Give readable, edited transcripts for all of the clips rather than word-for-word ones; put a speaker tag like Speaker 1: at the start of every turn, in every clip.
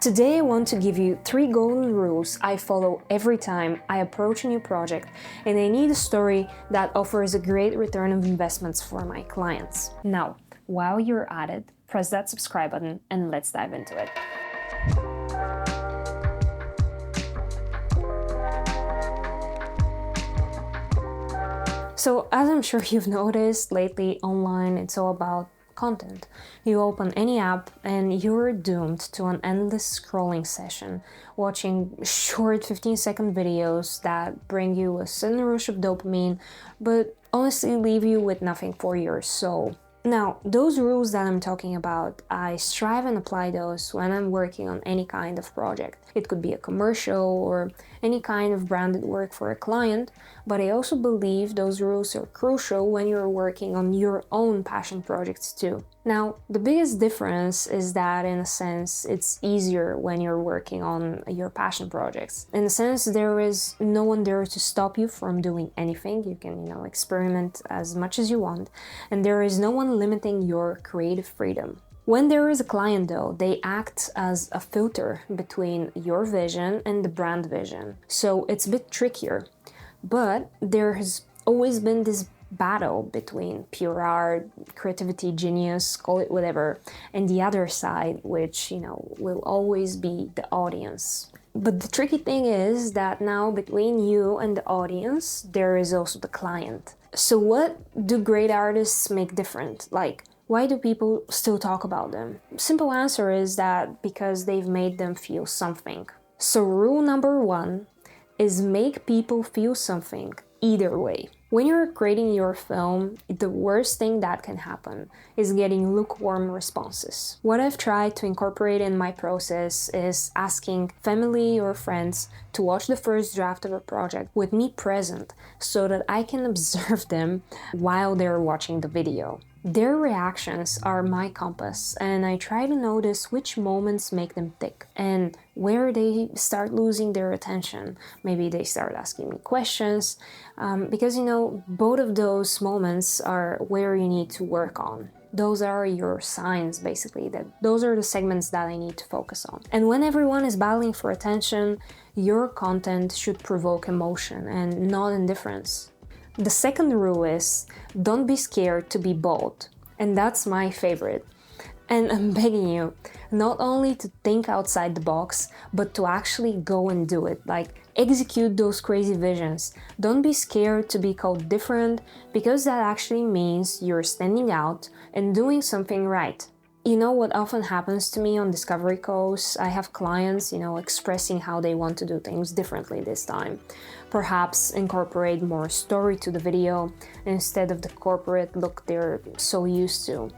Speaker 1: Today I want to give you 3 golden rules I follow every time I approach a new project and I need a story that offers a great return of investments for my clients. Now, while you're at it, press that subscribe button and let's dive into it. So, as I'm sure you've noticed lately online, it's all about content. You open any app and you're doomed to an endless scrolling session, watching short 15-second videos that bring you a sudden rush of dopamine, but honestly leave you with nothing for your soul. Now, those rules that I'm talking about, I strive and apply those when I'm working on any kind of project. It could be a commercial or any kind of branded work for a client, but I also believe those rules are crucial when you're working on your own passion projects too. Now, the biggest difference is that in a sense, it's easier when you're working on your passion projects. In a sense, there is no one there to stop you from doing anything. You can, experiment as much as you want, and there is no one limiting your creative freedom. When there is a client though, they act as a filter between your vision and the brand vision. So it's a bit trickier, but there has always been this battle between pure art, creativity, genius, call it whatever, and the other side, which, will always be the audience. But the tricky thing is that now between you and the audience, there is also the client. So what do great artists make different? Like, why do people still talk about them? Simple answer is that because they've made them feel something. So rule number 1 is make people feel something either way. When you're creating your film, the worst thing that can happen is getting lukewarm responses. What I've tried to incorporate in my process is asking family or friends to watch the first draft of a project with me present so that I can observe them while they're watching the video. Their reactions are my compass, and I try to notice which moments make them tick and where they start losing their attention. Maybe they start asking me questions, because both of those moments are where you need to work on. Those are your signs, basically, that those are the segments that I need to focus on. And when everyone is battling for attention, your content should provoke emotion and not indifference. The second rule is, don't be scared to be bold. And that's my favorite. And I'm begging you, not only to think outside the box, but to actually go and do it. Like, execute those crazy visions. Don't be scared to be called different, because that actually means you're standing out and doing something right. You know what often happens to me on discovery calls? I have clients, expressing how they want to do things differently this time. Perhaps incorporate more story to the video instead of the corporate look they're so used to.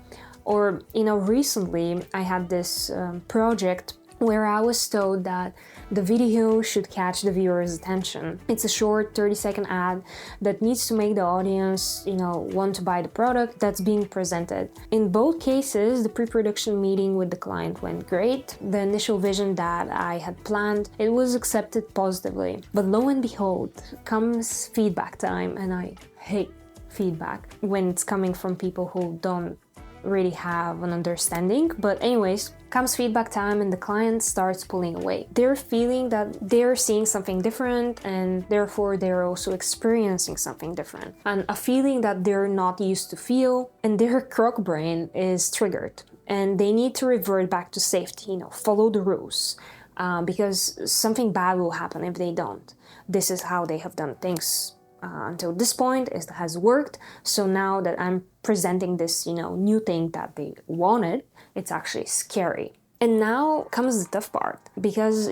Speaker 1: Or, recently I had this project where I was told that the video should catch the viewer's attention. It's a short 30-second ad that needs to make the audience, want to buy the product that's being presented. In both cases, the pre-production meeting with the client went great. The initial vision that I had planned, it was accepted positively. But lo and behold, comes feedback time, and I hate feedback when it's coming from people who don't really have an understanding. But anyways, comes feedback time and the client starts pulling away. They're feeling that they're seeing something different, and therefore they're also experiencing something different, and a feeling that they're not used to feel, and their croc brain is triggered and they need to revert back to safety, follow the rules, because something bad will happen if they don't. This is how they have done things until this point. It has worked, so now that I'm presenting this new thing that they wanted, it's actually scary. And now comes the tough part, because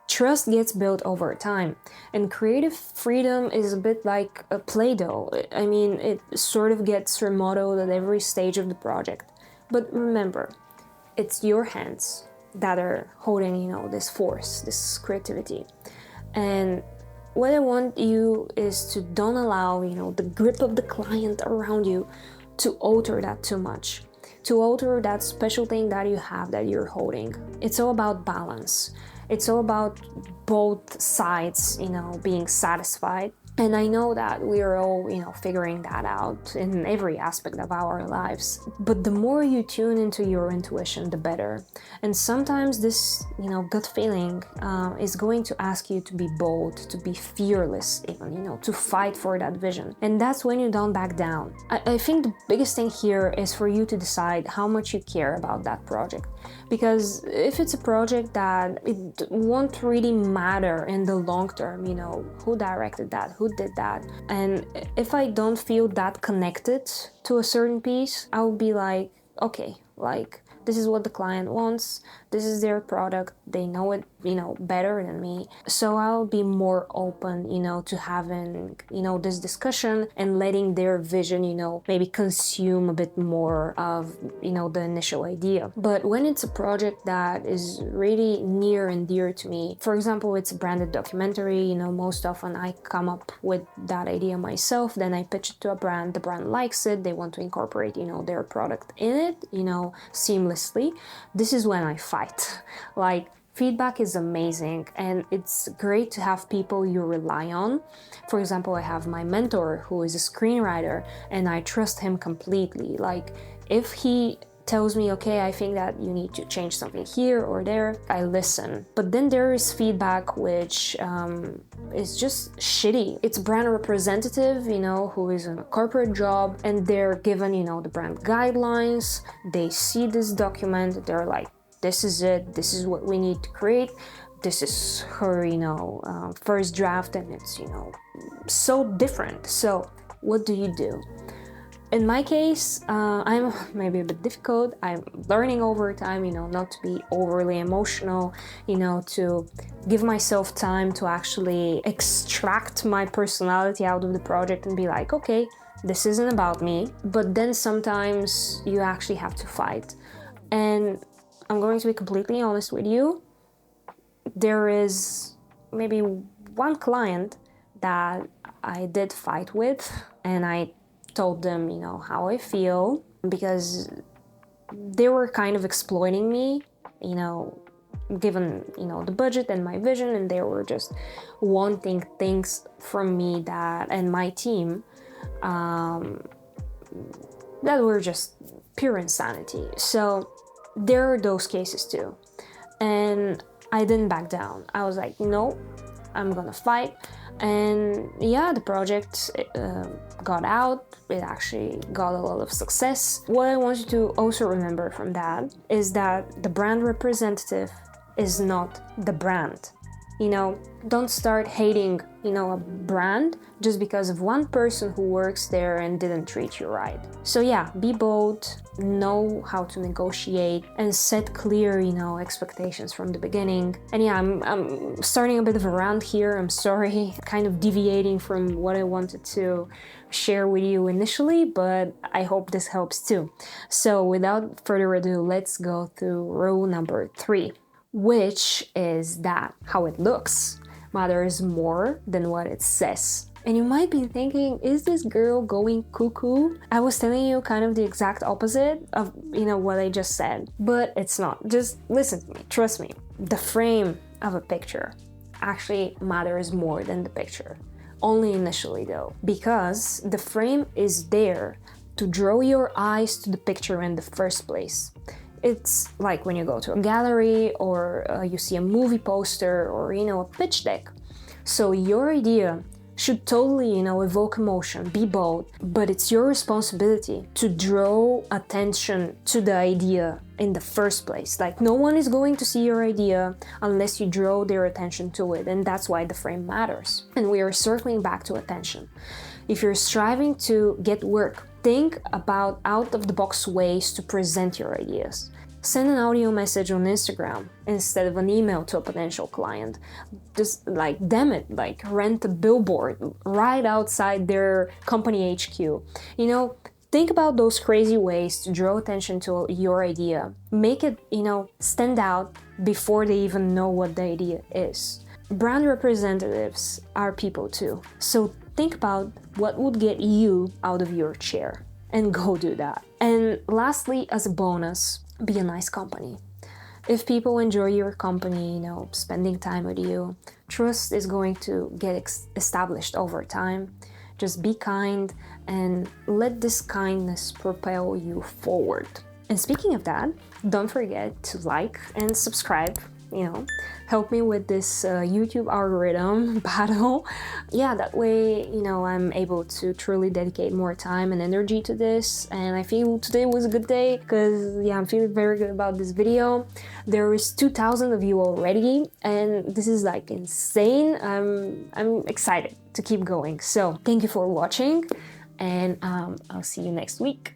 Speaker 1: trust gets built over time, and creative freedom is a bit like a Play-Doh. I mean, it sort of gets remodeled at every stage of the project. But remember, it's your hands that are holding this force, this creativity. And what I want you is to don't allow, the grip of the client around you to alter that too much, to alter that special thing that you have, that you're holding. It's all about balance. It's all about both sides, being satisfied. And I know that we are all, figuring that out in every aspect of our lives. But the more you tune into your intuition, the better. And sometimes this, gut feeling is going to ask you to be bold, to be fearless, even, to fight for that vision. And that's when you don't back down. I think the biggest thing here is for you to decide how much you care about that project. Because if it's a project that it won't really matter in the long term, who directed that, who did that, and if I don't feel that connected to a certain piece, I'll be like, okay, like, this is what the client wants, this is their product, they know it, better than me. So I'll be more open, to having, this discussion and letting their vision, maybe consume a bit more of, the initial idea. But when it's a project that is really near and dear to me, for example, it's a branded documentary, most often I come up with that idea myself, then I pitch it to a brand, the brand likes it, they want to incorporate, their product in it, seamlessly. This is when I fight. Like, feedback is amazing and it's great to have people you rely on. For example, I have my mentor who is a screenwriter and I trust him completely. Like, if he tells me, okay, I think that you need to change something here or there, I listen. But then there is feedback which is just shitty. It's brand representative, who is in a corporate job and they're given, the brand guidelines. They see this document, they're like, this is it, this is what we need to create. This is her, first draft and it's, so different. So what do you do? In my case, I'm maybe a bit difficult. I'm learning over time, not to be overly emotional, to give myself time to actually extract my personality out of the project and be like, okay, this isn't about me. But then sometimes you actually have to fight. And I'm going to be completely honest with you. There is maybe one client that I did fight with and I told them, how I feel, because they were kind of exploiting me, given, the budget and my vision, and they were just wanting things from me that, and my team, that were just pure insanity. So there are those cases too. And I didn't back down. I was like, no, I'm gonna fight. And yeah, the project got out. It actually got a lot of success. What I want you to also remember from that is that the brand representative is not the brand. Don't start hating, a brand just because of one person who works there and didn't treat you right. So yeah, be bold, know how to negotiate and set clear, expectations from the beginning. And yeah, I'm starting a bit of a rant here. I'm sorry, kind of deviating from what I wanted to share with you initially, but I hope this helps too. So without further ado, let's go through rule number 3. Which is that how it looks matters more than what it says. And you might be thinking, is this girl going cuckoo? I was telling you kind of the exact opposite of, what I just said, but it's not. Just listen to me, trust me. The frame of a picture actually matters more than the picture. Only initially though, because the frame is there to draw your eyes to the picture in the first place. It's like when you go to a gallery or you see a movie poster or, a pitch deck. So your idea should totally, evoke emotion, be bold, but it's your responsibility to draw attention to the idea in the first place. Like, no one is going to see your idea unless you draw their attention to it, and that's why the frame matters. And we are circling back to attention. If you're striving to get work, think about out-of-the-box ways to present your ideas. Send an audio message on Instagram instead of an email to a potential client. Just rent a billboard right outside their company HQ. Think about those crazy ways to draw attention to your idea. Make it, stand out before they even know what the idea is. Brand representatives are people too. So think about what would get you out of your chair and go do that. And lastly, as a bonus, be a nice company. If people enjoy your company, spending time with you, trust is going to get established over time. Just be kind and let this kindness propel you forward. And speaking of that, don't forget to like and subscribe, help me with this YouTube algorithm battle. Yeah, that way, I'm able to truly dedicate more time and energy to this. And I feel today was a good day because, yeah, I'm feeling very good about this video. There is 2,000 of you already, and this is like insane. I'm excited to keep going. So thank you for watching, and I'll see you next week.